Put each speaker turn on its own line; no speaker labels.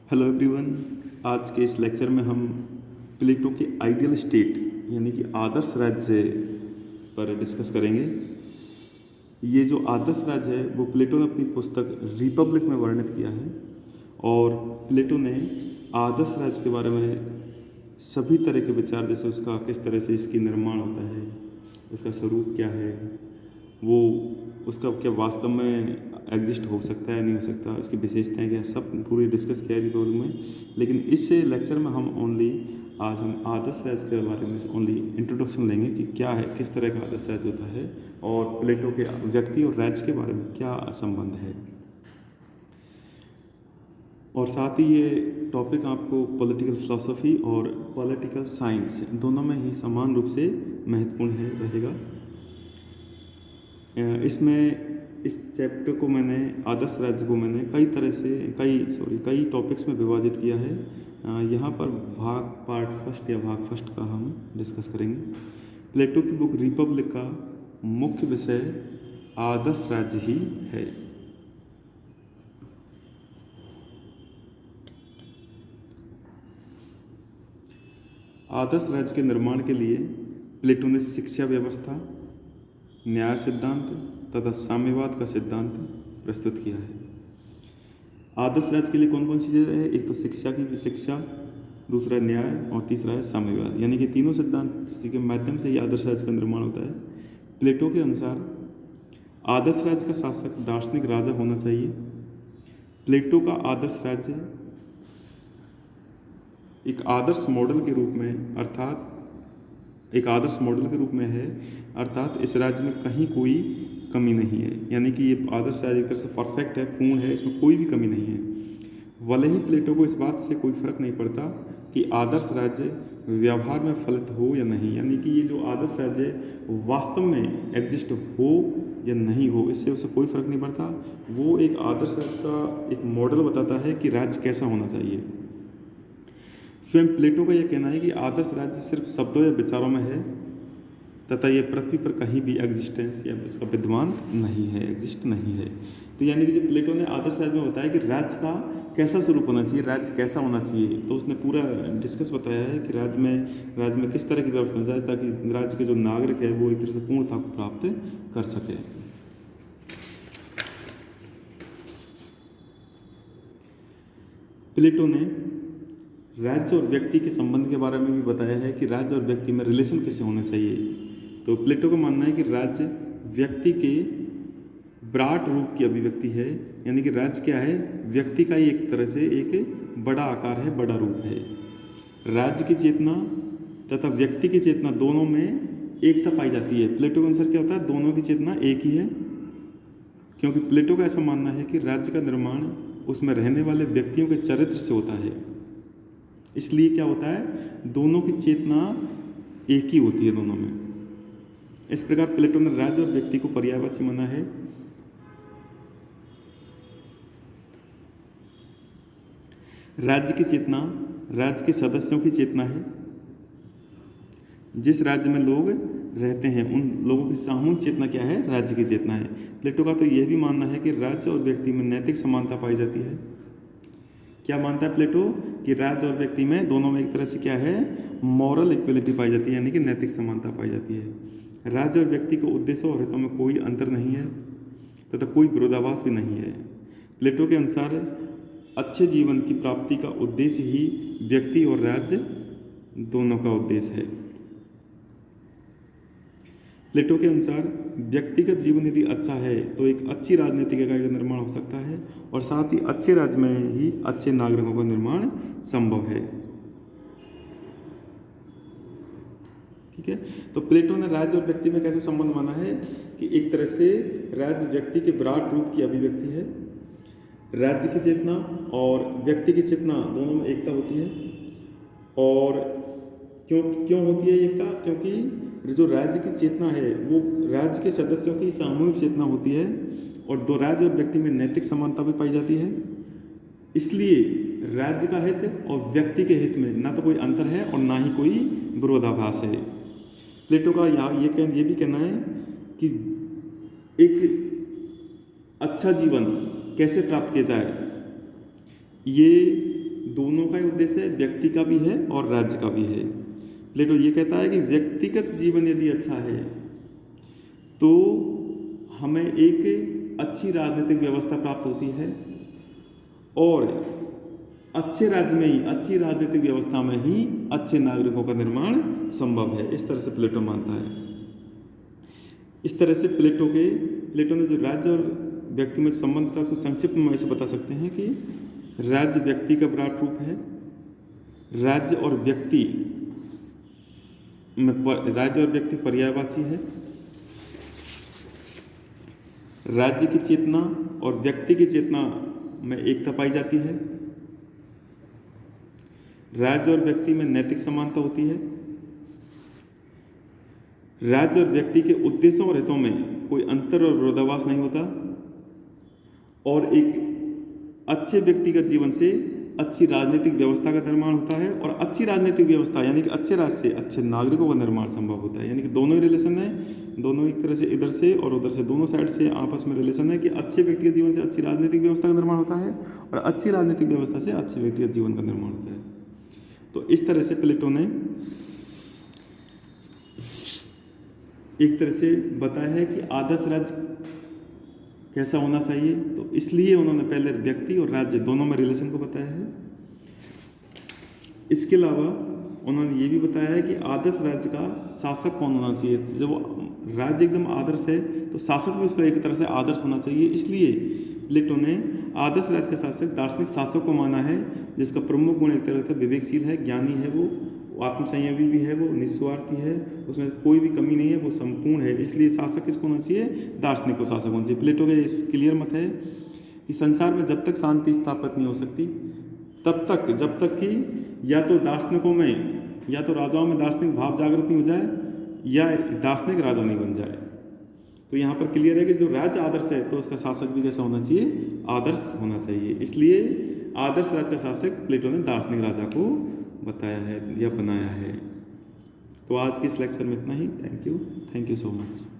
Hello everyone. आज के इस लेक्चर में हम प्लेटो के आइडियल स्टेट यानी कि आदर्श राज्य पर डिस्कस करेंगे। ये जो आदर्श राज्य है वो प्लेटो ने अपनी पुस्तक रिपब्लिक में वर्णित किया है और प्लेटो ने आदर्श राज्य के बारे में सभी तरह के विचार, जैसे उसका किस तरह से इसकी निर्माण होता है, उसका स्वरूप क्या है, वो उसका क्या वास्तव में एग्जिस्ट हो सकता है नहीं हो सकता, उसकी विशेषताएं क्या, सब पूरी डिस्कस किया रिपोर्ट में। लेकिन इस लेक्चर में आज हम आदर्श राज्य के बारे में ओनली इंट्रोडक्शन लेंगे कि क्या है, किस तरह का आदर्श राज्य होता है और प्लेटो के व्यक्ति और राज्य के बारे में क्या संबंध है। और साथ ही ये टॉपिक आपको पॉलिटिकल फिलॉसफी और पॉलिटिकल साइंस दोनों में ही समान रूप से महत्वपूर्ण रहेगा। इसमें इस चैप्टर को मैंने आदर्श राज्य को मैंने कई टॉपिक्स में विभाजित किया है। यहाँ पर भाग फर्स्ट का हम डिस्कस करेंगे। प्लेटो की बुक रिपब्लिक का मुख्य विषय आदर्श राज्य ही है। आदर्श राज्य के निर्माण के लिए प्लेटो ने शिक्षा व्यवस्था, न्याय सिद्धांत तथा साम्यवाद का सिद्धांत प्रस्तुत किया है। आदर्श राज्य के लिए कौन कौन सी चीज़ें हैं? एक तो शिक्षा, दूसरा न्याय और तीसरा है साम्यवाद। यानी कि तीनों सिद्धांत के माध्यम से ही आदर्श राज्य का निर्माण होता है। प्लेटो के अनुसार आदर्श राज्य का शासक दार्शनिक राजा होना चाहिए। प्लेटो का आदर्श राज्य एक आदर्श मॉडल के रूप में है, अर्थात इस राज्य में कहीं कोई कमी नहीं है। यानी कि ये आदर्श राज्य एक तरह से परफेक्ट है, पूर्ण है, इसमें कोई भी कमी नहीं है। भले ही प्लेटो को इस बात से कोई फर्क नहीं पड़ता कि आदर्श राज्य व्यवहार में फलित हो या नहीं, यानी कि ये जो आदर्श राज्य वास्तव में एग्जिस्ट हो या नहीं हो, इससे उसे कोई फर्क नहीं पड़ता। वो एक आदर्श राज्य का एक मॉडल बताता है कि राज्य कैसा होना चाहिए। स्वयं प्लेटो का यह कहना है कि आदर्श राज्य सिर्फ शब्दों या विचारों में है तथा यह पृथ्वी पर कहीं भी एग्जिस्टेंस या उसका विद्वान नहीं है, एग्जिस्ट नहीं है। तो यानी कि जो प्लेटो ने आदर्श राज्य में बताया कि राज्य का कैसा स्वरूप होना चाहिए, राज्य कैसा होना चाहिए, तो उसने पूरा डिस्कस बताया है कि राज्य में किस तरह की व्यवस्था होनी चाहिए ताकि राज्य के जो नागरिक है वो एक तरह से पूर्णता को प्राप्त कर सके। प्लेटो ने राज्य और व्यक्ति के संबंध के बारे में भी बताया है कि राज्य और व्यक्ति में रिलेशन कैसे होना चाहिए। तो प्लेटो का मानना है कि राज्य व्यक्ति के विराट रूप की अभिव्यक्ति है। यानी कि राज्य क्या है? व्यक्ति का ही एक तरह से एक बड़ा आकार है, बड़ा रूप है। राज्य की चेतना तथा व्यक्ति की चेतना दोनों में एकता पाई जाती है। प्लेटो के अनुसार क्या होता है? दोनों की चेतना एक ही है, क्योंकि प्लेटो का ऐसा मानना है कि राज्य का निर्माण उसमें रहने वाले व्यक्तियों के चरित्र से होता है। इसलिए क्या होता है? दोनों की चेतना एक ही होती है दोनों में। इस प्रकार प्लेटो ने राज्य और व्यक्ति को पर्यायवाची माना है। राज्य की चेतना राज्य के सदस्यों की चेतना है। जिस राज्य में लोग रहते हैं उन लोगों की सामूहिक चेतना क्या है? राज्य की चेतना है। प्लेटो का तो यह भी मानना है कि राज्य और व्यक्ति में नैतिक समानता पाई जाती है। क्या मानता है प्लेटो? कि राज्य और व्यक्ति में दोनों में एक तरह से क्या है? मॉरल इक्वलिटी पाई जाती है, यानी कि नैतिक समानता पाई जाती है। राज्य और व्यक्ति के उद्देश्यों और हितों में कोई अंतर नहीं है तथा कोई विरोधाभास भी नहीं है। प्लेटो के अनुसार अच्छे जीवन की प्राप्ति का उद्देश्य ही व्यक्ति और राज्य दोनों का उद्देश्य है। प्लेटो के अनुसार व्यक्तिगत जीवन यदि अच्छा है तो एक अच्छी राजनीतिक इकाई का निर्माण हो सकता है और साथ ही अच्छे राज्य में ही अच्छे नागरिकों का निर्माण संभव है। ठीक है, तो प्लेटो ने राज्य और व्यक्ति में कैसे संबंध माना है कि एक तरह से राज्य व्यक्ति के विराट रूप की अभिव्यक्ति है। राज्य की चेतना और व्यक्ति की चेतना दोनों में एकता होती है। और क्यों होती है एकता? क्योंकि जो राज्य की चेतना है वो राज्य के सदस्यों की सामूहिक चेतना होती है और दो राज्य और व्यक्ति में नैतिक समानता भी पाई जाती है। इसलिए राज्य का हित और व्यक्ति के हित में ना तो कोई अंतर है और ना ही कोई विरोधाभास है। प्लेटो का ये भी कहना है कि एक अच्छा जीवन कैसे प्राप्त किया जाए, ये दोनों का ही उद्देश्य है, व्यक्ति का भी है और राज्य का भी है। प्लेटो ये कहता है कि व्यक्तिगत जीवन यदि अच्छा है तो हमें एक अच्छी राजनीतिक व्यवस्था प्राप्त होती है और अच्छे राज्य में ही, अच्छी राजनीतिक व्यवस्था में ही अच्छे नागरिकों का निर्माण संभव है। इस तरह से प्लेटो मानता है। इस तरह से प्लेटो ने जो राज्य और व्यक्ति में संबंध था उसको संक्षिप्त में ऐसे बता सकते हैं कि राज्य व्यक्ति का विराट रूप है। राज्य और व्यक्ति पर्यायवाची है। राज्य की चेतना और व्यक्ति की चेतना में एकता पाई जाती है। राज्य और व्यक्ति में नैतिक समानता होती है। राज्य और व्यक्ति के उद्देश्यों और हितों में कोई अंतर और विरोधाभास नहीं होता और एक अच्छे व्यक्तिगत जीवन से अच्छी राजनीतिक व्यवस्था का निर्माण होता है और अच्छी राजनीतिक व्यवस्था यानी कि अच्छे राज्य से अच्छे नागरिकों का निर्माण संभव होता है। यानी कि दोनों ही रिलेशन है, दोनों एक तरह से इधर से और उधर से दोनों साइड से आपस में रिलेशन है कि अच्छे व्यक्तिगत जीवन से अच्छी राजनीतिक व्यवस्था का निर्माण होता है और अच्छी राजनीतिक व्यवस्था से अच्छे व्यक्तिगत जीवन का निर्माण होता है। तो इस तरह से प्लेटो ने एक तरह से बताया है कि आदर्श राज्य कैसा होना चाहिए। तो इसलिए उन्होंने पहले व्यक्ति और राज्य दोनों में रिलेशन को बताया है। इसके अलावा उन्होंने ये भी बताया है कि आदर्श राज्य का शासक कौन होना चाहिए। जब राज्य एकदम आदर्श है तो शासक भी उसका एक तरह से आदर्श होना चाहिए। इसलिए प्लेटो ने आदर्श राज्य का शासक दार्शनिक शासक को माना है, जिसका प्रमुख गुण एक तरह से विवेकशील है, ज्ञानी है, वो आत्मसंयमी भी है, वो निस्वार्थी है, उसमें कोई भी कमी नहीं है, वो संपूर्ण है। इसलिए शासक किसको होना चाहिए? दार्शनिक को शासक होना चाहिए। प्लेटो का इस क्लियर मत है कि संसार में जब तक शांति स्थापित नहीं हो सकती तब तक, जब तक कि या तो दार्शनिकों में या तो राजाओं में दार्शनिक भाव जागृत नहीं हो जाए या दार्शनिक राजा नहीं बन जाए। तो यहाँ पर क्लियर है कि जो राज्य आदर्श है तो उसका शासक भी कैसा होना चाहिए? आदर्श होना चाहिए। इसलिए आदर्श राज्य का शासक प्लेटो ने दार्शनिक राजा को बताया है या बनाया है। तो आज के इस लेक्चर में इतना ही। Thank you so much.